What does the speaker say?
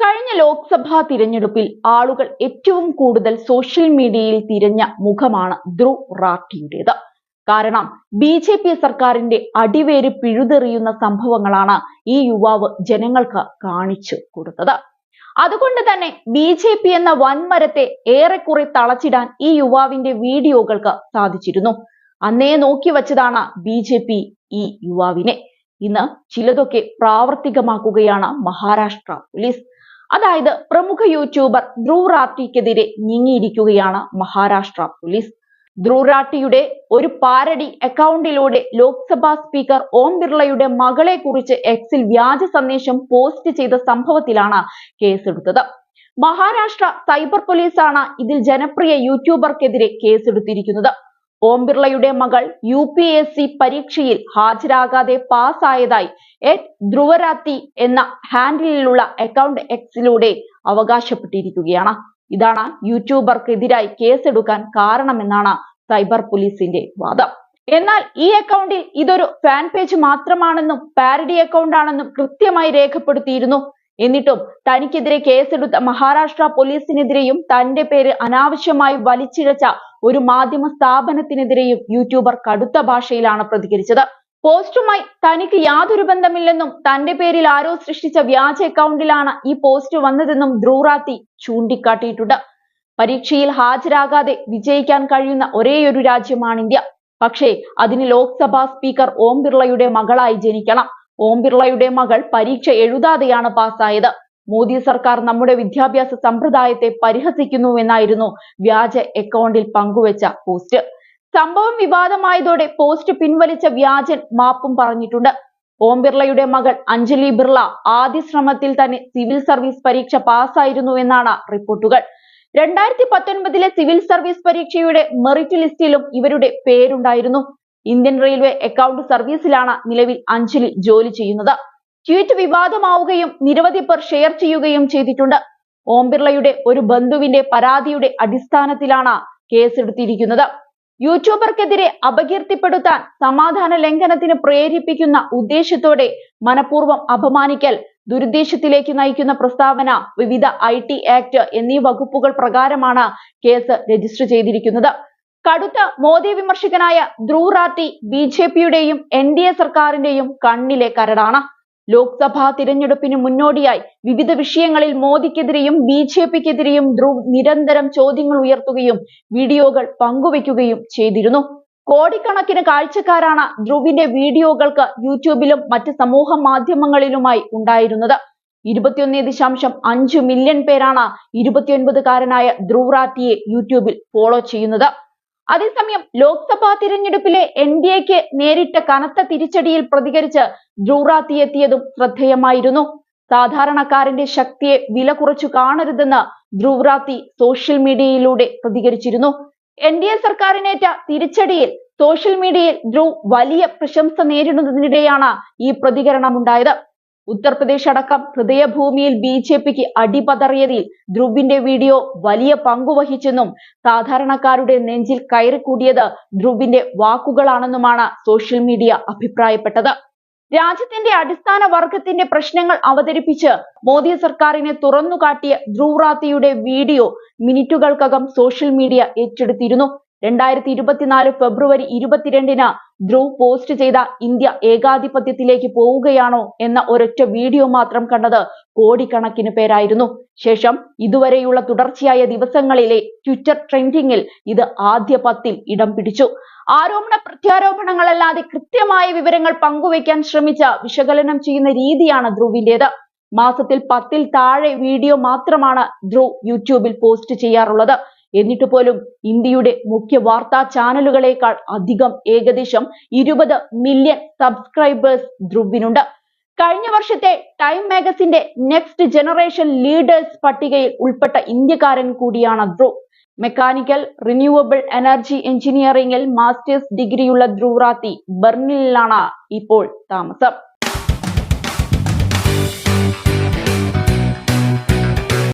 കഴിഞ്ഞ ലോക്സഭാ തിരഞ്ഞെടുപ്പിൽ ആളുകൾ ഏറ്റവും കൂടുതൽ സോഷ്യൽ മീഡിയയിൽ തിരഞ്ഞ മുഖമാണ് ധ്രുവ് റാഠിയുടേത്. കാരണം ബി.ജെ.പി. സർക്കാരിന്റെ അടിവേര് പിഴുതെറിയുന്ന സംഭവങ്ങളാണ് ഈ യുവാവ് ജനങ്ങൾക്ക് കാണിച്ചു കൊടുത്തത്. അതുകൊണ്ട് തന്നെ ബി.ജെ.പി. എന്ന വൻമരത്തെ ഏറെക്കുറെ തളച്ചിടാൻ ഈ യുവാവിന്റെ വീഡിയോകൾക്ക് സാധിച്ചിരുന്നു. അന്നേ നോക്കി വച്ചതാണ് ബി.ജെ.പി. ഈ യുവാവിനെ. ഇന്ന് ചിലതൊക്കെ പ്രാവർത്തികമാക്കുകയാണ് മഹാരാഷ്ട്ര പോലീസ്. അതായത് പ്രമുഖ യൂട്യൂബർ ധ്രുവ് റാഠിക്കെതിരെ നീങ്ങിയിരിക്കുകയാണ് മഹാരാഷ്ട്ര പോലീസ്. ധ്രുവ് റാഠിയുടെ ഒരു പാരഡി അക്കൗണ്ടിലൂടെ ലോക്സഭാ സ്പീക്കർ ഓം ബിർളയുടെ മകളെ കുറിച്ച് എക്സിൽ വ്യാജ സന്ദേശം പോസ്റ്റ് ചെയ്ത സംഭവത്തിലാണ് കേസെടുത്തത്. മഹാരാഷ്ട്ര സൈബർ പോലീസാണ് ഇതിൽ ജനപ്രിയ യൂട്യൂബർക്കെതിരെ കേസെടുത്തിരിക്കുന്നത്. ഓം ബിർളയുടെ മകൾ UPSC പരീക്ഷയിൽ ഹാജരാകാതെ പാസ്സായതായി ധ്രുവരാത്തി എന്ന ഹാൻഡിലുള്ള അക്കൗണ്ട് എക്സിലൂടെ അവകാശപ്പെട്ടിരിക്കുകയാണ്. ഇതാണ് യൂട്യൂബർക്കെതിരായി കേസെടുക്കാൻ കാരണമെന്നാണ് സൈബർ പോലീസിന്റെ വാദം. എന്നാൽ ഈ അക്കൗണ്ടിൽ ഇതൊരു ഫാൻ പേജ് മാത്രമാണെന്നും പാരഡി അക്കൗണ്ട് ആണെന്നും കൃത്യമായി രേഖപ്പെടുത്തിയിരുന്നു. എന്നിട്ടും തനിക്കെതിരെ കേസെടുത്ത മഹാരാഷ്ട്ര പോലീസിനെതിരെയും തന്റെ പേര് അനാവശ്യമായി വലിച്ചിഴച്ച ഒരു മാധ്യമ സ്ഥാപനത്തിനെതിരെയും യൂട്യൂബർ കടുത്ത ഭാഷയിലാണ് പ്രതികരിച്ചത്. പോസ്റ്റുമായി തനിക്ക് യാതൊരു ബന്ധമില്ലെന്നും തന്റെ പേരിൽ ആരോ സൃഷ്ടിച്ച വ്യാജ അക്കൗണ്ടിലാണ് ഈ പോസ്റ്റ് വന്നതെന്നും ധ്രുവ് റാഠി ചൂണ്ടിക്കാട്ടിയിട്ടുണ്ട്. പരീക്ഷയിൽ ഹാജരാകാതെ വിജയിക്കാൻ കഴിയുന്ന ഒരേയൊരു രാജ്യമാണ് ഇന്ത്യ. പക്ഷേ അതിന് ലോക്സഭാ സ്പീക്കർ ഓം ബിർളയുടെ മകളായി ജനിക്കണം. ഓം ബിർളയുടെ മകൾ പരീക്ഷ എഴുതാതെയാണ് പാസ്സായത്. മോദി സർക്കാർ നമ്മുടെ വിദ്യാഭ്യാസ സമ്പ്രദായത്തെ പരിഹസിക്കുന്നുവെന്നായിരുന്നു വ്യാജ അക്കൗണ്ടിൽ പങ്കുവച്ച പോസ്റ്റ്. സംഭവം വിവാദമായതോടെ പോസ്റ്റ് പിൻവലിച്ച വ്യാജൻ മാപ്പും പറഞ്ഞിട്ടുണ്ട്. ഓം ബിർളയുടെ മകൾ അഞ്ജലി ബിർള ആദ്യ ശ്രമത്തിൽ തന്നെ സിവിൽ സർവീസ് പരീക്ഷ പാസ്സായിരുന്നുവെന്നാണ് റിപ്പോർട്ടുകൾ. 2019 സിവിൽ സർവീസ് പരീക്ഷയുടെ മെറിറ്റ് ലിസ്റ്റിലും ഇവരുടെ പേരുണ്ടായിരുന്നു. ഇന്ത്യൻ റെയിൽവേ അക്കൗണ്ട് സർവീസിലാണ് നിലവിൽ അഞ്ജലി ജോലി ചെയ്യുന്നത്. ട്വീറ്റ് വിവാദമാവുകയും നിരവധി പേർ ഷെയർ ചെയ്യുകയും ചെയ്തിട്ടുണ്ട്. ഓം ബിർളയുടെ ഒരു ബന്ധുവിന്റെ പരാതിയുടെ അടിസ്ഥാനത്തിലാണ് കേസെടുത്തിരിക്കുന്നത്. യൂട്യൂബർക്കെതിരെ അപകീർത്തിപ്പെടുത്താൻ, സമാധാന ലംഘനത്തിന് പ്രേരിപ്പിക്കുന്ന ഉദ്ദേശത്തോടെ മനഃപൂർവ്വം അപമാനിക്കൽ, ദുരുദ്ദേശത്തിലേക്ക് നയിക്കുന്ന പ്രസ്താവന, വിവിധ IT ആക്ട് എന്നീ വകുപ്പുകൾ പ്രകാരമാണ് കേസ് രജിസ്റ്റർ ചെയ്തിരിക്കുന്നത്. കടുത്ത മോദി വിമർശകനായ ധ്രുവ് റാഠി ബി.ജെ.പിയുടെയും NDA സർക്കാരിന്റെയും കണ്ണിലെ കരടാണ്. ലോക്സഭാ തിരഞ്ഞെടുപ്പിന് മുന്നോടിയായി വിവിധ വിഷയങ്ങളിൽ മോദിക്കെതിരെയും ബി.ജെ.പിക്കെതിരെയും ധ്രുവ് നിരന്തരം ചോദ്യങ്ങൾ ഉയർത്തുകയും വീഡിയോകൾ പങ്കുവയ്ക്കുകയും ചെയ്തിരുന്നു. കോടിക്കണക്കിന് കാഴ്ചക്കാരാണ് ധ്രുവിന്റെ വീഡിയോകൾക്ക് യൂട്യൂബിലും മറ്റ് സമൂഹ മാധ്യമങ്ങളിലുമായി ഉണ്ടായിരുന്നത്. 21.5 മില്യൺ പേരാണ് 29കാരനായ ധ്രുവ് റാഠിയെ യൂട്യൂബിൽ ഫോളോ ചെയ്യുന്നത്. അതേസമയം ലോക്സഭാ തിരഞ്ഞെടുപ്പിലെ NDAക്ക് നേരിട്ട കനത്ത തിരിച്ചടിയിൽ പ്രതികരിച്ച് ധ്രുവ് റാഠി എത്തിയതും ശ്രദ്ധേയമായിരുന്നു. സാധാരണക്കാരന്റെ ശക്തിയെ വില കുറച്ചു കാണരുതെന്ന് ധ്രുവ് റാഠി സോഷ്യൽ മീഡിയയിലൂടെ പ്രതികരിച്ചിരുന്നു. NDA സർക്കാരിനേറ്റ തിരിച്ചടിയിൽ സോഷ്യൽ മീഡിയയിൽ ധ്രുവ് വലിയ പ്രശംസ നേരിടുന്നതിനിടെയാണ് ഈ പ്രതികരണമുണ്ടായത്. ഉത്തർപ്രദേശ് അടക്കം ഹൃദയഭൂമിയിൽ ബി.ജെ.പിക്ക് അടിപതറിയതിൽ ധ്രുവിന്റെ വീഡിയോ വലിയ പങ്കുവഹിച്ചെന്നും സാധാരണക്കാരുടെ നെഞ്ചിൽ കയറിക്കൂടിയത് ധ്രുവിന്റെ വാക്കുകളാണെന്നുമാണ് സോഷ്യൽ മീഡിയ അഭിപ്രായപ്പെട്ടത്. രാജ്യത്തിന്റെ അടിസ്ഥാന വർഗത്തിന്റെ പ്രശ്നങ്ങൾ അവതരിപ്പിച്ച് മോദി സർക്കാരിനെ തുറന്നുകാട്ടിയ ധ്രുവ് റാഠിയുടെ വീഡിയോ മിനിറ്റുകൾക്കകം സോഷ്യൽ മീഡിയ ഏറ്റെടുത്തിരുന്നു. 2024 ഫെബ്രുവരി 22-ന് ധ്രുവ് പോസ്റ്റ് ചെയ്ത ഇന്ത്യ ഏകാധിപത്യത്തിലേക്ക് പോവുകയാണോ എന്ന ഒരൊറ്റ വീഡിയോ മാത്രം കണ്ടത് കോടിക്കണക്കിന് പേരായിരുന്നു. ശേഷം ഇതുവരെയുള്ള തുടർച്ചയായ ദിവസങ്ങളിലെ ട്വിറ്റർ ട്രെൻഡിങ്ങിൽ ഇത് ആദ്യ 10-ൽ ഇടം പിടിച്ചു. ആരോപണ പ്രത്യാരോപണങ്ങളല്ലാതെ കൃത്യമായ വിവരങ്ങൾ പങ്കുവയ്ക്കാൻ ശ്രമിച്ച വിശകലനം ചെയ്യുന്ന രീതിയാണ് ധ്രുവിന്റേത്. മാസത്തിൽ 10-ൽ താഴെ വീഡിയോ മാത്രമാണ് ധ്രുവ് യൂട്യൂബിൽ പോസ്റ്റ് ചെയ്യാറുള്ളത്. എന്നിട്ട് പോലും ഇന്ത്യയുടെ മുഖ്യ വാർത്താ ചാനലുകളേക്കാൾ അധികം ഏകദേശം 20 മില്യൺ സബ്സ്ക്രൈബേഴ്സ് ധ്രുവിനുണ്ട്. കഴിഞ്ഞ വർഷത്തെ ടൈം മാഗസിന്റെ നെക്സ്റ്റ് ജനറേഷൻ ലീഡേഴ്സ് പട്ടികയിൽ ഉൾപ്പെട്ട ഇന്ത്യക്കാരൻ കൂടിയാണ് ധ്രുവ്. മെക്കാനിക്കൽ റിന്യൂവബിൾ എനർജി എഞ്ചിനീയറിംഗിൽ മാസ്റ്റേഴ്സ് ഡിഗ്രിയുള്ള ധ്രുവ് റാഠി ബെർലിനിലാണ് ഇപ്പോൾ താമസം.